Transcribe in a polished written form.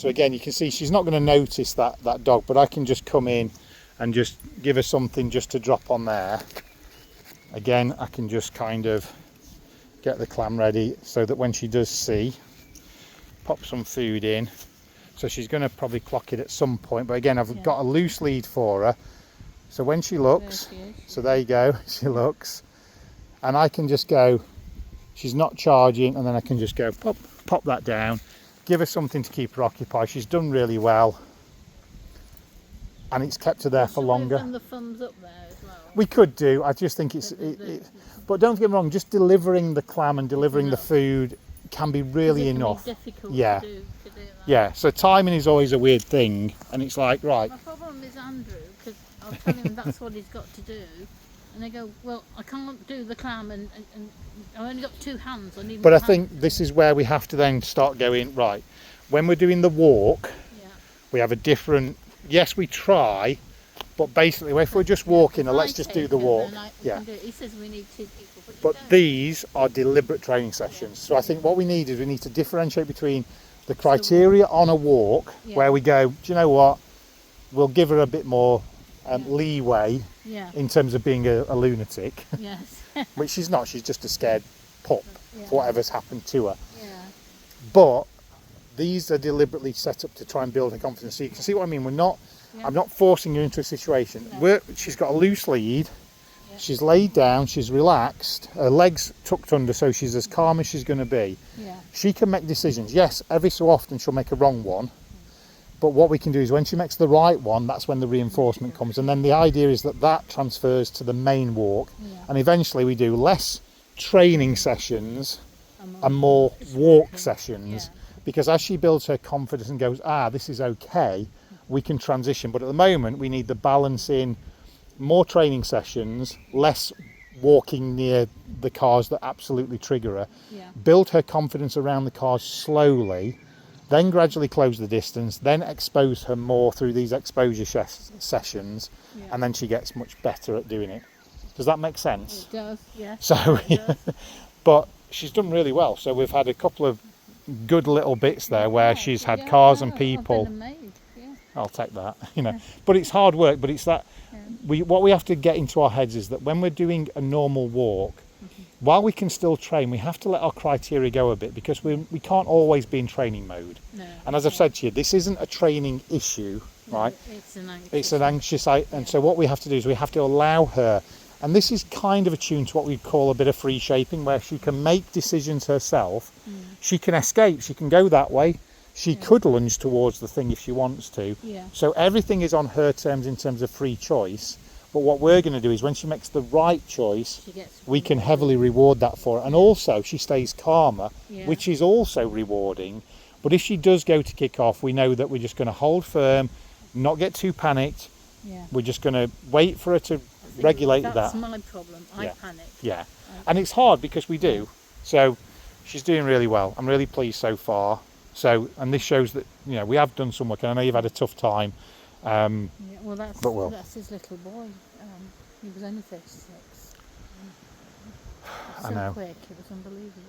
So again, you can see she's not going to notice that dog, but I can just come in and just give her something just to drop on there. Again, I can just kind of get the clam ready so that when she does see, pop some food in. So she's going to probably clock it at some point, but again, I've got a loose lead for her. So when she looks, so there you go, she looks, and I can just go, she's not charging, and then I can just go pop that down, give her something to keep her occupied. She's done really well, and it's kept her there for longer. And the thumbs up there as well. We could do. I just think it's but don't get me wrong, just delivering the clam and delivering the food can be really enough. Difficult yeah. to do that. Yeah, so timing is always a weird thing, and it's like, right. My problem is Andrew, because I'll tell him that's what he's got to do, and they go, well, I can't do the clam, and I've only got 2 hands. I need. But I think this is where we have to then start going, right, when we're doing the walk, we have a different, yes, we try, but basically if we're just walking, let's just do the walk. He says we need 2 people. But these are deliberate training sessions. So I think what we need is we need to differentiate between the criteria on a walk, where we go, do you know what, we'll give her a bit more leeway in terms of being a lunatic, which she's not, she's just a scared pup for whatever's happened to her. But these are deliberately set up to try and build her confidence. So you can see what I mean. I'm not forcing her into a situation. She's got a loose lead. She's laid down, she's relaxed, her legs tucked under, so she's as calm as she's going to be. She can make decisions. Yes, every so often she'll make a wrong one, but what we can do is when she makes the right one, that's when the reinforcement comes, and then the idea is that transfers to the main walk, and eventually we do less training sessions and more walk sessions, because as she builds her confidence and goes, this is okay, we can transition. But at the moment we need the balance in more training sessions, less walking near the cars that absolutely trigger her, build her confidence around the cars slowly, then gradually close the distance, then expose her more through these exposure sessions, and then she gets much better at doing it. Does that make sense? It does, yeah. So, but she's done really well. So we've had a couple of good little bits there where she's had cars and people. I'll take that, But it's hard work, but it's that what we have to get into our heads is that when we're doing a normal walk, while we can still train, we have to let our criteria go a bit, because we can't always be in training mode. And as I've said to you, this isn't a training issue, right? It's an anxious, and so what we have to do is we have to allow her, and this is kind of attuned to what we call a bit of free shaping, where she can make decisions herself. She can escape, she can go that way. She could lunge towards the thing if she wants to. So everything is on her terms in terms of free choice. But what we're going to do is when she makes the right choice, we can heavily reward that for her. And also she stays calmer, which is also rewarding. But if she does go to kick off, we know that we're just going to hold firm, not get too panicked. We're just going to wait for her to regulate that. That's my problem. I panic. And it's hard because we do. So she's doing really well. I'm really pleased so far. So, and this shows that, we have done some work, and I know you've had a tough time. Well, that's his little boy. He was only 36. I know. Quick, it was unbelievable.